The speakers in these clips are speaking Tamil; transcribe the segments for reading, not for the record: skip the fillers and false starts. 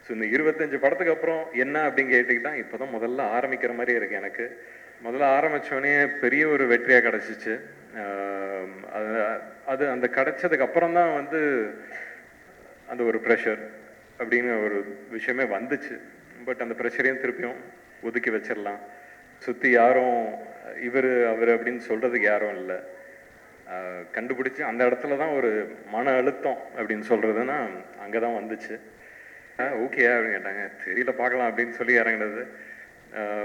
ஸோ இந்த 25 படத்துக்கு அப்புறம் என்ன அப்படின்னு கேட்டுக்கிட்டா இப்போதான் முதல்ல ஆரம்பிக்கிற மாதிரி இருக்கு எனக்கு. முதல்ல ஆரம்பிச்சோடனே பெரிய ஒரு வெற்றியாக கிடச்சிச்சு. அது அது அந்த கிடைச்சதுக்கு அப்புறம் தான் வந்து அந்த ஒரு ப்ரெஷர் அப்படின்னு ஒரு விஷயமே வந்துச்சு. பட் அந்த ப்ரெஷரையும் திருப்பியும் ஒதுக்கி வச்சிடலாம். சுற்றி யாரும் இவர் அவர் அப்படின்னு சொல்கிறதுக்கு யாரும் இல்லை. கண்டுபிடிச்சி அந்த இடத்துல தான் ஒரு மன அழுத்தம் அப்படின்னு சொல்கிறதுனா அங்கே தான் வந்துச்சு. ஓகே அப்படின்னு கேட்டாங்க. தெரியல பார்க்கலாம் அப்படின்னு சொல்லி இறங்கினது.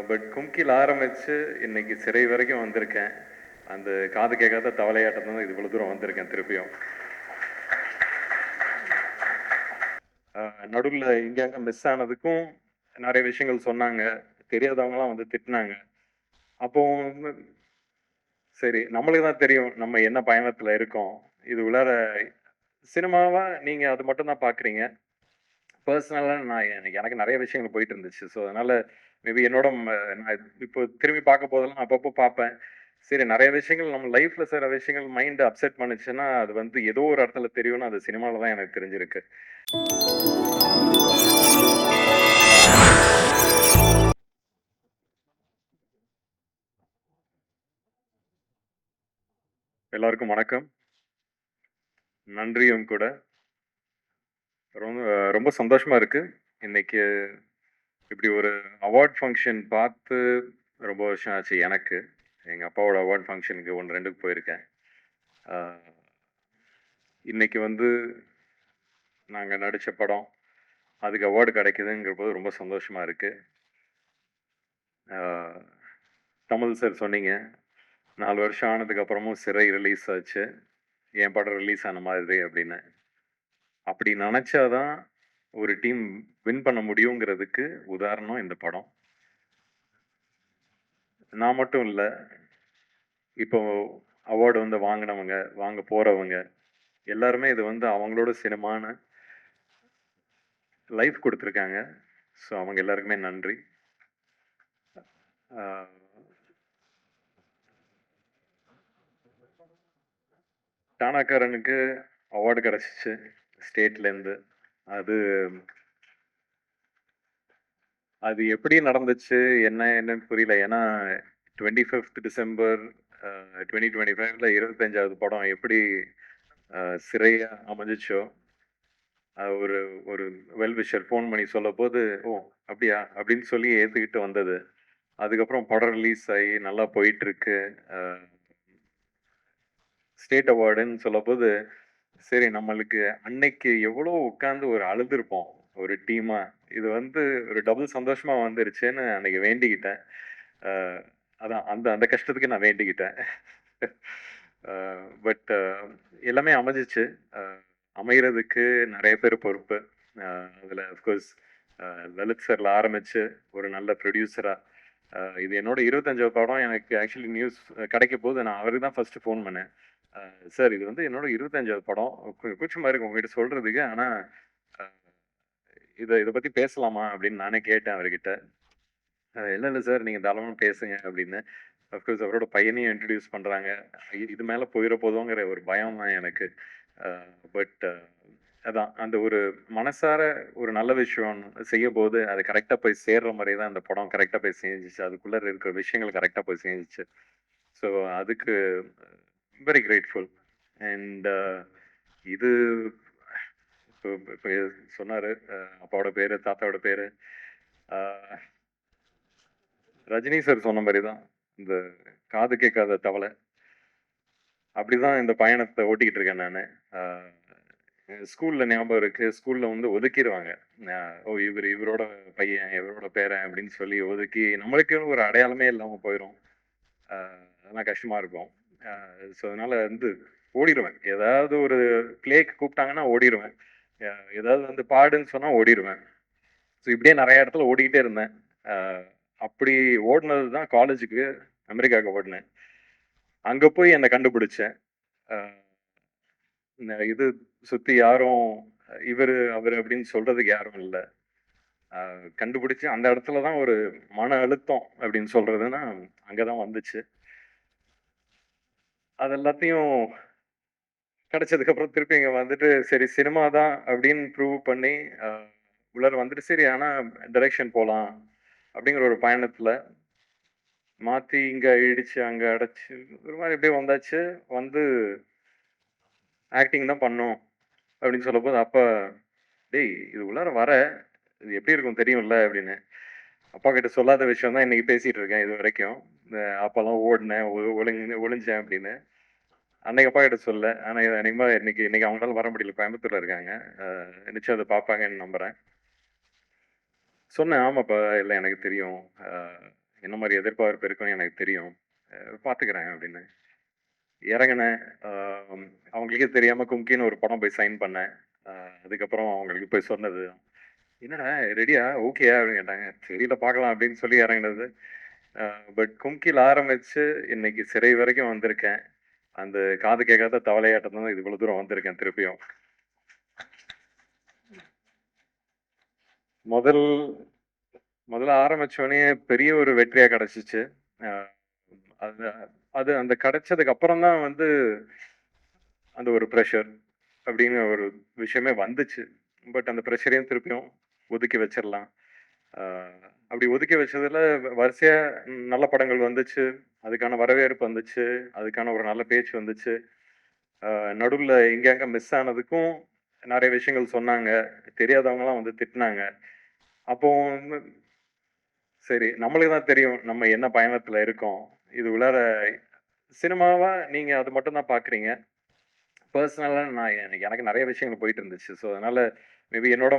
பட் கும்கியில் ஆரம்பித்து இன்னைக்கு சிறை வரைக்கும் வந்திருக்கேன். அந்த காது கேட்காத தவளையாட்டம் தான் இது இவ்வளோ தூரம் வந்திருக்கேன் திருப்பியும். நடுவில் இங்கே அங்கே மிஸ் ஆனதுக்கும் நிறைய விஷயங்கள் சொன்னாங்க. தெரியாதவங்களாம் வந்து திட்டினாங்க. அப்போ சரி நம்மளுக்கு தான் தெரியும் நம்ம என்ன பயணத்தில் இருக்கோம். இது உள்ளார சினிமாவா நீங்கள் அது மட்டும் தான் பார்க்குறீங்க. பர்சனலாக நான் எனக்கு நிறைய விஷயங்கள் போயிட்டு இருந்துச்சு. ஸோ அதனால மேபி என்னோட நான் இப்போ திரும்பி பார்க்க போதெல்லாம் அப்பப்போ பார்ப்பேன். சரி நிறைய விஷயங்கள் நம்ம லைஃப்ல சில விஷயங்கள் மைண்ட் அப்செட் பண்ணுச்சுன்னா அது வந்து ஏதோ ஒரு இடத்துல தெரியும்னு அது சினிமாவில் தான் எனக்கு தெரிஞ்சிருக்கு. எல்லாருக்கும் வணக்கம். நன்றியும் கூட. ரொம்ப ரொம்ப சந்தோஷமா இருக்கு. இன்னைக்கு இப்படி ஒரு அவார்ட் ஃபங்க்ஷன் பார்த்து ரொம்ப வருஷம் ஆச்சு எனக்கு. எங்கள் அப்பாவோட அவார்ட் ஃபங்க்ஷனுக்கு 1, 2க்கு போயிருக்கேன். இன்னைக்கு வந்து நாங்கள் நடித்த படம் அதுக்கு அவார்டு கிடைக்குதுங்கிற போது ரொம்ப சந்தோஷமாக இருக்குது. கமல் சார் சொன்னீங்க 4 வருஷம் ஆனதுக்கு அப்புறமும் சிறை ரிலீஸ் ஆச்சு, என் படம் ரிலீஸ் ஆன மாதிரி அப்படின்னு. அப்படி நினச்சாதான் ஒரு டீம் வின் பண்ண முடியுங்கிறதுக்கு உதாரணம் இந்த படம். நான் மட்டும் இல்லை, இப்போ அவார்டு வந்து வாங்கினவங்க வாங்க போகிறவங்க எல்லாருமே இது வந்து அவங்களோட சினிமான லைஃப் கொடுத்துருக்காங்க. ஸோ அவங்க எல்லாருக்குமே நன்றி. டானாக்காரனுக்கு அவார்டு கிடச்சிச்சு ஸ்டேட்லேருந்து. அது அது எப்படி நடந்துச்சு என்னன்னு புரியல. ஏன்னா 25th டிசம்பர் 2025ல் 25வது படம் எப்படி சிறையா அமைஞ்சிச்சோ ஒரு ஒரு வெல்விஷர் ஃபோன் பண்ணி சொல்ல போது ஓ அப்படியா அப்படின்னு சொல்லி ஏற்றுக்கிட்டு வந்தது. அதுக்கப்புறம் படம் ரிலீஸ் ஆகி நல்லா போயிட்டுருக்கு. ஸ்டேட் அவார்டுன்னு சொல்ல போது சரி நம்மளுக்கு அன்னைக்கு எவ்வளோ உட்காந்து ஒரு அழுதுருப்போம் ஒரு டீமா. இது வந்து ஒரு டபுள் சந்தோஷமா வந்துருச்சுன்னு அன்னைக்கு வேண்டிக்கிட்டேன். அதான் அந்த அந்த கஷ்டத்துக்கு நான் வேண்டிக்கிட்டேன். பட் எல்லாமே அமைஞ்சிச்சு. அமைகிறதுக்கு நிறைய பேர் பொறுப்பு. அதில் அஃப்கோர்ஸ் லலித் சார்ல ஆரம்பிச்சு ஒரு நல்ல ப்ரொடியூசராக இது என்னோட 25வது படம். எனக்கு ஆக்சுவலி நியூஸ் கிடைக்க போது நான் அவருக்கு தான் ஃபர்ஸ்ட் ஃபோன் பண்ணேன். சார் இது வந்து என்னோட 25வது படம். கூச்சமாக இருக்கு உங்ககிட்ட சொல்றதுக்கு. ஆனால் இதை பற்றி பேசலாமா அப்படின்னு நானே கேட்டேன் அவர்கிட்ட. இல்லை இல்லை சார் நீங்கள் தாராளமாக பேசுங்க அப்படின்னு. அஃப்கோர்ஸ் அவரோட பையனையும் இன்ட்ரடியூஸ் பண்ணுறாங்க. இது மேலே போயிட போதுங்கிற ஒரு பயம் தான் எனக்கு. பட் அதான் அந்த ஒரு மனசார ஒரு நல்ல விஷயம் செய்ய போது அது கரெக்டாக போய் சேர்ற மாதிரி தான் அந்த படம் கரெக்டாக போய் செஞ்சிச்சு. அதுக்குள்ளே இருக்கிற விஷயங்கள் கரெக்டாக போய் செஞ்சிச்சு. ஸோ அதுக்கு வெரி கிரேட்ஃபுல். அண்ட் இது இப்போ சொன்னார் அப்பாவோட பேர் தாத்தாவோட பேர். ரஜினி சார் சொன்ன மாதிரி தான் இந்த காது கேட்காத தவளை அப்படிதான் இந்த பயணத்தை ஓட்டிக்கிட்டு இருக்கேன் நான். ஸ்கூல்ல ஞாபகம் இருக்கு. ஸ்கூல்ல வந்து ஒதுக்கிடுவாங்க. ஓ இவரோட பையன் இவரோட பேரன் அப்படின்னு சொல்லி ஒதுக்கி நம்மளுக்கு ஒரு அடையாளமே இல்லாம போயிடும். அதெல்லாம் கஷ்டமா இருக்கும். ஸோ அதனால வந்து ஓடிடுவேன். ஏதாவது ஒரு பிளேக்கு கூப்பிட்டாங்கன்னா ஓடிடுவேன். ஏதாவது வந்து பாடுன்னு சொன்னா ஓடிடுவேன். ஸோ இப்படியே நிறைய இடத்துல ஓடிக்கிட்டே இருந்தேன். அப்படி ஓடினது தான் காலேஜுக்கு அமெரிக்காவுக்கு ஓடினேன். அங்க போய் என்னை கண்டுபிடிச்சேன். இது சுத்தி யாரும் இவரு அவரு அப்படின்னு சொல்றதுக்கு யாரும் இல்லை. கண்டுபிடிச்சு அந்த இடத்துல தான் ஒரு மன அழுத்தம் அப்படின்னு சொல்றதுன்னா அங்கதான் வந்துச்சு. அது எல்லாத்தையும் கிடைச்சதுக்கு அப்புறம் திருப்பி இங்க வந்துட்டு சரி சினிமா தான் அப்படின்னு ப்ரூவ் பண்ணி உள்ளார வந்துட்டு சரி ஆனால் டைரெக்ஷன் போகலாம் அப்படிங்கிற ஒரு பயணத்தில் மாற்றி இங்கே இடிச்சு அங்கே அடைச்சி ஒரு மாதிரி எப்படியே வந்தாச்சு. வந்து ஆக்டிங் தான் பண்ணோம் அப்படின்னு சொல்லும்போது அப்போ டேய் இது உள்ளார வர இது எப்படி இருக்கும் தெரியும்ல அப்படின்னு. அப்பா கிட்ட சொல்லாத விஷயம் தான் இன்னைக்கு பேசிட்டு இருக்கேன் இது வரைக்கும். அப்பெல்லாம் ஓடினேன் ஒளிஞ்சேன் அப்படின்னு. அன்னைக்கு அப்பா கிட்ட சொல்ல. ஆனால் அன்னைக்கு இன்னைக்கு இன்னைக்கு அவங்களால வர முடியல, கோயம்புத்தூர்ல இருக்காங்க. நிச்சயம் அதை பார்ப்பாங்கன்னு நம்புறேன். சொன்னேன் ஆமாப்பா இல்லை எனக்கு தெரியும், என்ன மாதிரி எதிர்பார்ப்பு இருக்குன்னு எனக்கு தெரியும், பார்த்துக்கிறேன் அப்படின்னு இறங்கினேன். அவங்களுக்கே தெரியாம கும்கின்னு ஒரு படம் போய் சைன் பண்ணேன். அதுக்கப்புறம் அவங்களுக்கு போய் சொன்னது, என்னடா ரெடியா ஓகேயா அப்படின்னு கேட்டாங்க. தெரியல பார்க்கலாம் அப்படின்னு சொல்லி இறங்கினது. பட் கும்கியில் ஆரம்பிச்சு இன்னைக்கு சிறை வரைக்கும் வந்திருக்கேன். அந்த காது கேட்காத தவளையாட்டம் தான் இது இவ்வளவு தூரம் வந்திருக்கேன். திருப்பியும் முதல்ல ஆரம்பிச்சோடனே பெரிய ஒரு வெற்றியா கிடைச்சிச்சு. அது அது அந்த கிடைச்சதுக்கு அப்புறம் தான் வந்து அந்த ஒரு ப்ரெஷர் அப்படின்னு ஒரு விஷயமே வந்துச்சு. பட் அந்த ப்ரெஷரையும் திருப்பியும் ஒதுக்கி வச்சிடலாம். அப்படி ஒதுக்கி வச்சதுல வரிசையா நல்ல படங்கள் வந்துச்சு, அதுக்கான வரவேற்பு வந்துச்சு, அதுக்கான ஒரு நல்ல பேச்சு வந்துச்சு. நடுவில் எங்கெங்க மிஸ் ஆனதுக்கும் நிறைய விஷயங்கள் சொன்னாங்க, தெரியாதவங்கலாம் வந்து திட்டினாங்க. அப்போ சரி நம்மளுக்கு தான் தெரியும் நம்ம என்ன பயணத்துல இருக்கோம். இது உள்ளார சினிமாவா நீங்க அது மட்டும் தான் பாக்குறீங்க. பர்சனலா நான் எனக்கு நிறைய விஷயங்கள் போயிட்டு இருந்துச்சு. ஸோ அதனால மேபி என்னோட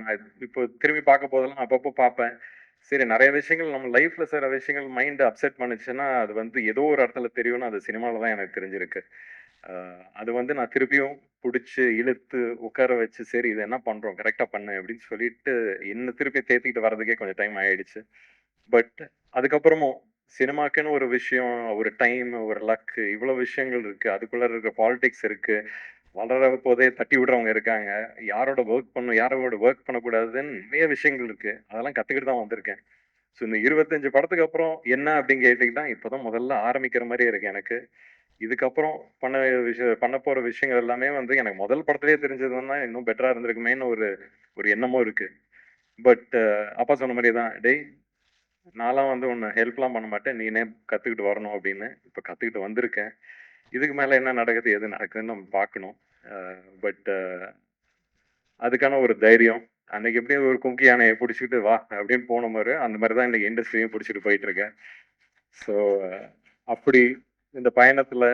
நான் இப்போ திரும்பி பார்க்க போதெல்லாம் அப்பப்போ பார்ப்பேன். சரி நிறைய விஷயங்கள் நம்ம லைஃப்ல சில விஷயங்கள் மைண்ட் அப்செட் பண்ணுச்சுன்னா அது வந்து ஏதோ ஒரு இடத்துல தெரியும்னு அது சினிமாவில் தான் எனக்கு தெரிஞ்சிருக்கு. அது வந்து நான் திருப்பியும் பிடிச்சி இழுத்து உட்கார வச்சு சரி இது என்ன பண்றோம் கரெக்டா பண்ணு அப்படின்னு சொல்லிட்டு என்ன திருப்பி தேத்திக்கிட்டு வர்றதுக்கே கொஞ்சம் டைம் ஆயிடுச்சு. பட் அதுக்கப்புறமும் சினிமாக்குன்னு ஒரு விஷயம், ஒரு டைம், ஒரு லக் இவ்வளவு விஷயங்கள் இருக்கு. அதுக்குள்ள இருக்க பாலிடிக்ஸ் இருக்கு. வளர போதே தட்டி விடுறவங்க இருக்காங்க. யாரோட ஒர்க் பண்ணணும், யாரோட ஒர்க் பண்ணக்கூடாதுன்னு நிறைய விஷயங்கள் இருக்கு. அதெல்லாம் கத்துக்கிட்டு தான் வந்திருக்கேன். ஸோ இந்த 25 படத்துக்கு அப்புறம் என்ன அப்படின்னு கேட்டீங்கன்னா, இப்பதான் முதல்ல ஆரம்பிக்கிற மாதிரி இருக்கு எனக்கு. இதுக்கப்புறம் பண்ண போற விஷயங்கள் எல்லாமே வந்து எனக்கு முதல் படத்திலேயே தெரிஞ்சதுன்னா இன்னும் பெட்டரா இருந்திருக்குமேன்னு ஒரு ஒரு எண்ணமும் இருக்கு. பட் அப்பா சொன்ன மாதிரியே தான், டேய் நான்லாம் வந்து உன்னை ஹெல்ப்லாம் பண்ண மாட்டேன், நீனே கற்றுக்கிட்டு வரணும் அப்படின்னு. இப்போ கற்றுக்கிட்டு வந்திருக்கேன். இதுக்கு மேலே என்ன நடக்குது எது நடக்குதுன்னு நம்ம பார்க்கணும். பட் அதுக்கான ஒரு தைரியம் அன்னைக்கு எப்படியும் ஒரு கும்கி யானையை பிடிச்சிக்கிட்டு வா அப்படின்னு போன மாதிரி அந்த மாதிரி தான் இன்னைக்கு இண்டஸ்ட்ரியும் பிடிச்சிட்டு போயிட்டு இருக்கேன். ஸோ அப்படி இந்த பயணத்தில்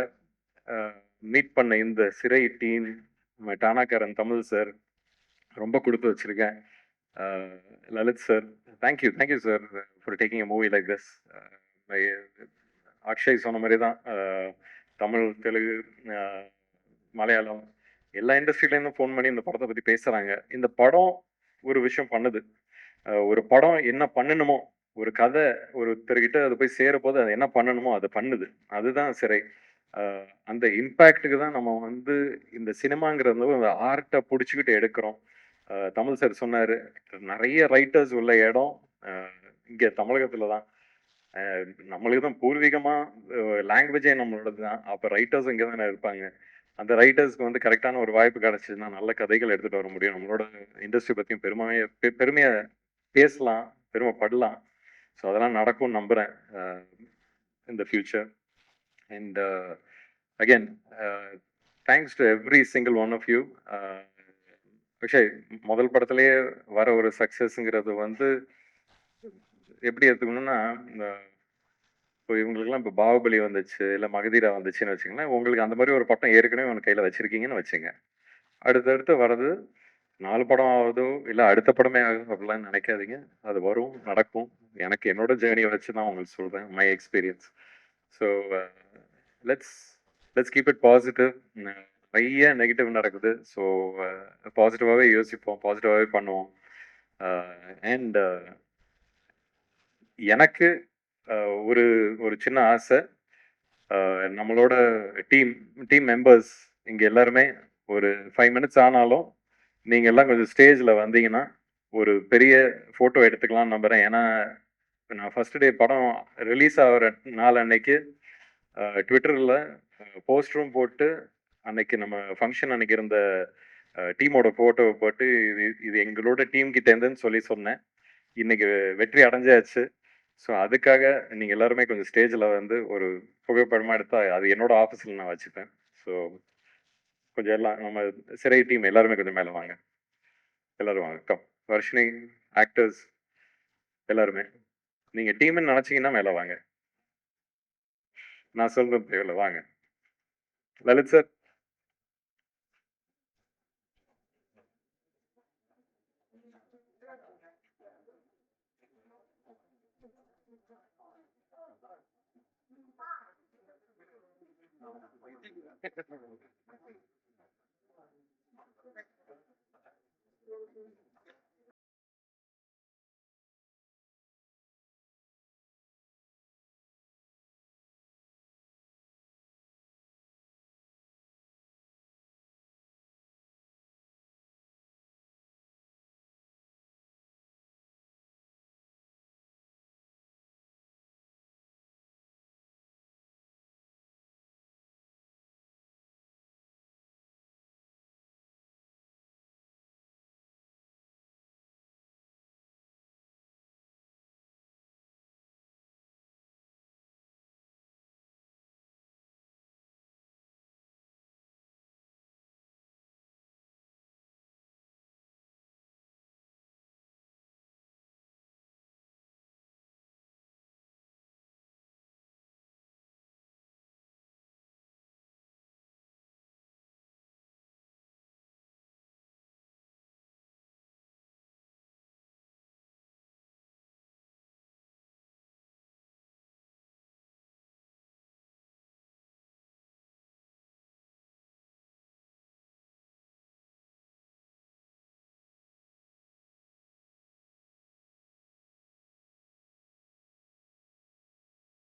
மீட் பண்ண இந்த சிறை டீம், டானாக்காரன் தமிழ் சார் ரொம்ப கொடுத்து வச்சிருக்கேன். Lalit sir, thank you sir for taking a movie like this. Akshay சொன்ன மாதிரி தான், தமிழ், தெலுங்கு, மலையாளம் எல்லா இண்டஸ்ட்ரியிலேருந்தும் ஃபோன் பண்ணி இந்த படத்தை பற்றி பேசுகிறாங்க. இந்த படம் ஒரு விஷயம் பண்ணுது. ஒரு படம் என்ன பண்ணணுமோ, ஒரு கதை ஒருத்தர்கிட்ட அது போய் சேரப்போது அது என்ன பண்ணணுமோ அதை பண்ணுது. அதுதான் சிறை. அந்த இம்பேக்டுக்கு தான் நம்ம வந்து இந்த சினிமாங்கிறது ஒரு ஆர்ட்டை பிடிச்சிக்கிட்டு எடுக்கிறோம். தமிழ் சார் சொன்னார், நிறைய ரைட்டர்ஸ் உள்ள இடம் இங்கே தமிழகத்தில் தான். நம்மளுக்கு தான் பூர்வீகமாக லாங்குவேஜே நம்மளோடது தான். அப்போ ரைட்டர்ஸ் இங்கே தானே இருப்பாங்க. அந்த ரைட்டர்ஸ்க்கு வந்து கரெக்டான ஒரு வாய்ப்பு கிடைச்சதுன்னா நல்ல கதைகள் எடுத்துகிட்டு வர முடியும். நம்மளோட இண்டஸ்ட்ரி பற்றியும் பெருமையாக பேசலாம், பெருமைப்படலாம். ஸோ அதெல்லாம் நடக்கும்னு நம்புகிறேன் in the future. And again, thanks to every single one of you. Akshay முதல் படத்துலேயே வர ஒரு சக்ஸஸ்ங்கிறது வந்து எப்படி எடுத்துக்கணும்னா, இப்போ இவங்களுக்குலாம் இப்போ பாகுபலி வந்துச்சு, இல்லை மகதீரா வந்துச்சுன்னு வச்சுங்களேன். உங்களுக்கு அந்த மாதிரி ஒரு பட்டம் ஏற்கனவே உங்கள் கையில் வச்சுருக்கீங்கன்னு வச்சுங்க. அடுத்தடுத்து வர்றது 4 படம் ஆகுதோ, இல்லை அடுத்த படமே ஆகும் அப்படிலாம் நினைக்காதீங்க. அது வரும், நடக்கும். எனக்கு என்னோட ஜேர்னியை வச்சு தான் உங்களுக்கு சொல்கிறேன், my experience. So let's let's keep it positive. நிறைய நெகட்டிவ் நடக்குது. ஸோ பாசிட்டிவாகவே யோசிப்போம், பாசிட்டிவாகவே பண்ணுவோம். அண்ட் எனக்கு ஒரு ஒரு சின்ன ஆசை, நம்மளோட டீம் மெம்பர்ஸ் இங்கே எல்லாருமே ஒரு 5 மினிட்ஸ் ஆனாலும் நீங்கள் எல்லாம் கொஞ்சம் ஸ்டேஜில் வந்தீங்கன்னா ஒரு பெரிய ஃபோட்டோ எடுத்துக்கலாம்னு நம்புகிறேன். ஏன்னா நான் ஃபர்ஸ்ட் டே படம் ரிலீஸ் ஆகிற நாள் அன்னைக்கு ட்விட்டரில் போஸ்டரும் போட்டு அன்னைக்கு நம்ம ஃபங்க்ஷன் அன்னைக்கு இருந்த டீமோட ஃபோட்டோவை போட்டு இது இது எங்களோட டீம் கிட்டேருந்துன்னு சொல்லி சொன்னேன். இன்னைக்கு வெற்றி அடைஞ்சாச்சு. ஸோ அதுக்காக நீங்கள் எல்லாருமே கொஞ்சம் ஸ்டேஜில் வந்து ஒரு புகைப்படமாக எடுத்தால் அது என்னோட ஆஃபீஸில் நான் வச்சுப்பேன். ஸோ கொஞ்சம் எல்லாம் நம்ம சிறை டீம் எல்லாருமே கொஞ்சம் மேலே வாங்க. எல்லாரும் வாங்க. கம் வர்ஷினி, ஆக்டர்ஸ் எல்லாருமே. நீங்கள் டீம்னு நினச்சிங்கன்னா மேலே வாங்க. நான் சொல்றது தேவையில்ல, வாங்க. லலித் சார்.